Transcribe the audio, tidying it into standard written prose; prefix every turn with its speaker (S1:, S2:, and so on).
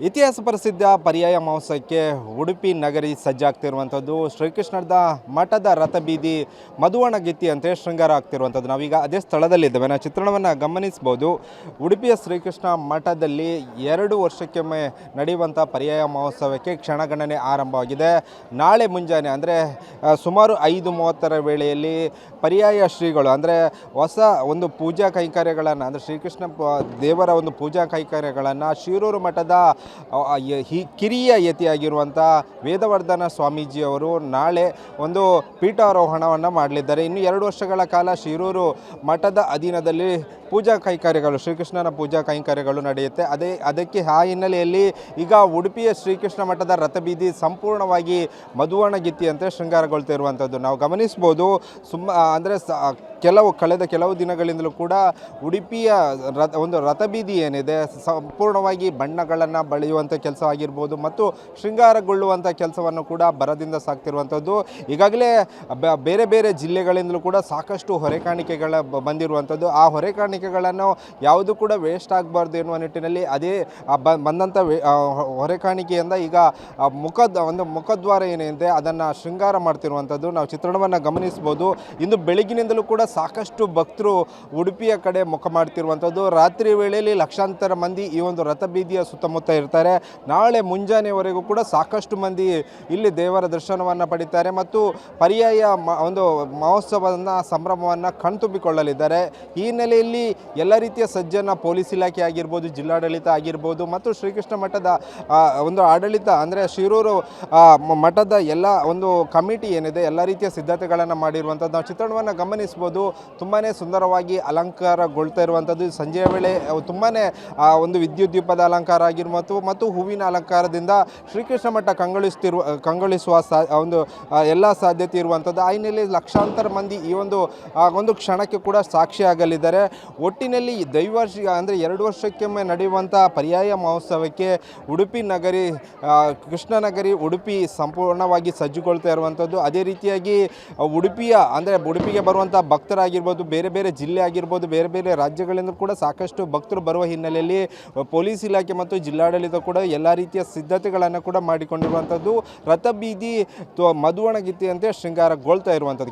S1: ಇತಿಹಾಸ ಪ್ರಸಿದ್ಧ ಪರ್ಯಾಯ ಮಹೋತ್ಸವಕ್ಕೆ ಉಡುಪಿ ನಗರಿ ಸಜ್ಜಾಗ್ತಿರುವಂಥದ್ದು ಶ್ರೀಕೃಷ್ಣದ ಮಠದ ರಥಬೀದಿ ಮಧುವಣಗಿತ್ತಿ ಅಂತ ಶೃಂಗಾರ ಆಗ್ತಿರುವಂಥದ್ದು. ನಾವೀಗ ಅದೇ ಸ್ಥಳದಲ್ಲಿದ್ದೇವೆ. ನಾವು ಚಿತ್ರಣವನ್ನು ಗಮನಿಸ್ಬೋದು. ಉಡುಪಿಯ ಶ್ರೀಕೃಷ್ಣ ಮಠದಲ್ಲಿ 2 ವರ್ಷಕ್ಕೊಮ್ಮೆ ನಡೆಯುವಂಥ ಪರ್ಯಾಯ ಮಹೋತ್ಸವಕ್ಕೆ ಕ್ಷಣಗಣನೆ ಆರಂಭವಾಗಿದೆ. ನಾಳೆ ಮುಂಜಾನೆ ಅಂದರೆ ಸುಮಾರು 5:30 ವೇಳೆಯಲ್ಲಿ ಪರ್ಯಾಯ ಶ್ರೀಗಳು ಅಂದರೆ ಹೊಸ ಒಂದು ಪೂಜಾ ಕೈಂಕರ್ಯಗಳನ್ನು ಅಂದರೆ ಶ್ರೀಕೃಷ್ಣ ದೇವರ ಒಂದು ಪೂಜಾ ಕೈಂಕರ್ಯಗಳನ್ನು ಶಿರೂರು ಮಠದ ಕಿರಿಯ ಯತಿಯಾಗಿರುವಂಥ ವೇದವರ್ಧನ ಸ್ವಾಮೀಜಿಯವರು ನಾಳೆ ಒಂದು ಪೀಠಾರೋಹಣವನ್ನು ಮಾಡಲಿದ್ದಾರೆ. ಇನ್ನು 2 ವರ್ಷಗಳ ಕಾಲ ಶಿರೂರು ಮಠದ ಅಧೀನದಲ್ಲಿ ಪೂಜಾ ಕೈಂಕರ್ಯಗಳು ಶ್ರೀಕೃಷ್ಣನ ಪೂಜಾ ಕೈಂಕರ್ಯಗಳು ನಡೆಯುತ್ತೆ. ಅದಕ್ಕೆ ಆ ಹಿನ್ನೆಲೆಯಲ್ಲಿ ಈಗ ಉಡುಪಿಯ ಶ್ರೀಕೃಷ್ಣ ಮಠದ ರಥಬೀದಿ ಸಂಪೂರ್ಣವಾಗಿ ಮಧುವಣಗಿತ್ತಿಯಂತೆ ಶೃಂಗಾರಗೊಳ್ತಾ ಇರುವಂಥದ್ದು ನಾವು ಗಮನಿಸ್ಬೋದು. ಅಂದರೆ ಕಳೆದ ಕೆಲವು ದಿನಗಳಿಂದಲೂ ಕೂಡ ಉಡುಪಿಯ ಒಂದು ರಥಬೀದಿ ಏನಿದೆ ಸಂಪೂರ್ಣವಾಗಿ ಬಣ್ಣಗಳನ್ನು ಬಳಿಯುವಂಥ ಕೆಲಸ ಆಗಿರ್ಬೋದು ಮತ್ತು ಶೃಂಗಾರಗೊಳ್ಳುವಂಥ ಕೆಲಸವನ್ನು ಕೂಡ ಭರದಿಂದ ಸಾಕ್ತಿರುವಂಥದ್ದು. ಈಗಾಗಲೇ ಬೇರೆ ಬೇರೆ ಜಿಲ್ಲೆಗಳಿಂದಲೂ ಕೂಡ ಸಾಕಷ್ಟು ಹೊರೆಕಾಣಿಕೆಗಳ ಬಂದಿರುವಂಥದ್ದು. ಆ ಹೊರೆಕಾಣಿಕೆಗಳನ್ನು ಯಾವುದು ಕೂಡ ವೇಸ್ಟ್ ಆಗಬಾರ್ದು ಎನ್ನುವ ನಿಟ್ಟಿನಲ್ಲಿ ಅದೇ ಬಂದಂಥ ಹೊರೆಕಾಣಿಕೆಯಿಂದ ಈಗ ಮುಖದ್ವಾರ ಏನಿದೆ ಅದನ್ನು ಶೃಂಗಾರ ಮಾಡ್ತಿರುವಂಥದ್ದು ನಾವು ಚಿತ್ರಣವನ್ನು ಗಮನಿಸ್ಬೋದು. ಇಂದು ಬೆಳಗಿನಿಂದಲೂ ಕೂಡ ಸಾಕಷ್ಟು ಭಕ್ತರು ಉಡುಪಿಯ ಕಡೆ ಮುಖ ಮಾಡ್ತಿರುವಂಥದ್ದು. ರಾತ್ರಿ ವೇಳೆಯಲ್ಲಿ ಲಕ್ಷಾಂತರ ಮಂದಿ ಈ ಒಂದು ರಥಬೀದಿಯ ಸುತ್ತಮುತ್ತ ಇರ್ತಾರೆ. ನಾಳೆ ಮುಂಜಾನೆವರೆಗೂ ಕೂಡ ಸಾಕಷ್ಟು ಮಂದಿ ಇಲ್ಲಿ ದೇವರ ದರ್ಶನವನ್ನು ಪಡಿತಾರೆ ಮತ್ತು ಪರ್ಯಾಯ ಒಂದು ಮಹೋತ್ಸವದ ಸಂಭ್ರಮವನ್ನು ಕಣ್ತುಂಬಿಕೊಳ್ಳಲಿದ್ದಾರೆ. ಈ ಹಿನ್ನೆಲೆಯಲ್ಲಿ ಎಲ್ಲ ರೀತಿಯ ಸಜ್ಜನ್ನು ಪೊಲೀಸ್ ಇಲಾಖೆ ಆಗಿರ್ಬೋದು, ಜಿಲ್ಲಾಡಳಿತ ಆಗಿರ್ಬೋದು ಮತ್ತು ಶ್ರೀಕೃಷ್ಣ ಮಠದ ಒಂದು ಆಡಳಿತ ಅಂದರೆ ಶಿರೂರು ಮಠದ ಎಲ್ಲ ಒಂದು ಕಮಿಟಿ ಏನಿದೆ ಎಲ್ಲ ರೀತಿಯ ಸಿದ್ಧತೆಗಳನ್ನು ಮಾಡಿರುವಂಥದ್ದು ನಾವು ಚಿತ್ರಣವನ್ನು ಗಮನಿಸ್ಬೋದು. ತುಂಬಾ ಸುಂದರವಾಗಿ ಅಲಂಕಾರಗೊಳ್ತಾ ಇರುವಂಥದ್ದು. ಸಂಜೆಯ ವೇಳೆ ತುಂಬಾ ಒಂದು ವಿದ್ಯುತ್ ದೀಪದ ಅಲಂಕಾರ ಆಗಿರ್ಬೋದು ಮತ್ತು ಹೂವಿನ ಅಲಂಕಾರದಿಂದ ಶ್ರೀಕೃಷ್ಣ ಮಠ ಕಂಗೊಳಿಸುವ ಒಂದು ಎಲ್ಲ ಸಾಧ್ಯತೆ ಇರುವಂಥದ್ದು. ಆ ಹಿನ್ನೆಲೆಯಲ್ಲಿ ಲಕ್ಷಾಂತರ ಮಂದಿ ಈ ಒಂದು ಕ್ಷಣಕ್ಕೆ ಕೂಡ ಸಾಕ್ಷಿಯಾಗಲಿದ್ದಾರೆ. ಒಟ್ಟಿನಲ್ಲಿ ಅಂದರೆ 2 ವರ್ಷಕ್ಕೊಮ್ಮೆ ನಡೆಯುವಂಥ ಪರ್ಯಾಯ ಮಹೋತ್ಸವಕ್ಕೆ ಉಡುಪಿ ನಗರಿ ಕೃಷ್ಣನಗರಿ ಉಡುಪಿ ಸಂಪೂರ್ಣವಾಗಿ ಸಜ್ಜುಗೊಳ್ತಾ ಇರುವಂಥದ್ದು. ಅದೇ ರೀತಿಯಾಗಿ ಉಡುಪಿಗೆ ಬರುವಂಥ ಭಕ್ತರಾಗಿರ್ಬೋದು, ಬೇರೆ ಬೇರೆ ಜಿಲ್ಲೆ ಆಗಿರ್ಬೋದು, ಬೇರೆ ಬೇರೆ ರಾಜ್ಯಗಳಿಂದ ಕೂಡ ಸಾಕಷ್ಟು ಭಕ್ತರು ಬರುವ ಹಿನ್ನೆಲೆಯಲ್ಲಿ ಪೊಲೀಸ್ ಇಲಾಖೆ ಮತ್ತು ಜಿಲ್ಲಾಡಳಿತ ಕೂಡ ಎಲ್ಲ ರೀತಿಯ ಸಿದ್ಧತೆಗಳನ್ನು ಕೂಡ ಮಾಡಿಕೊಂಡಿರುವಂಥದ್ದು. ರಥಬೀದಿ ಮಧುವಣಗಿತ್ತಿಯಂತೆ ಶೃಂಗಾರಗೊಳ್ತಾ ಇರುವಂಥದ್ದು.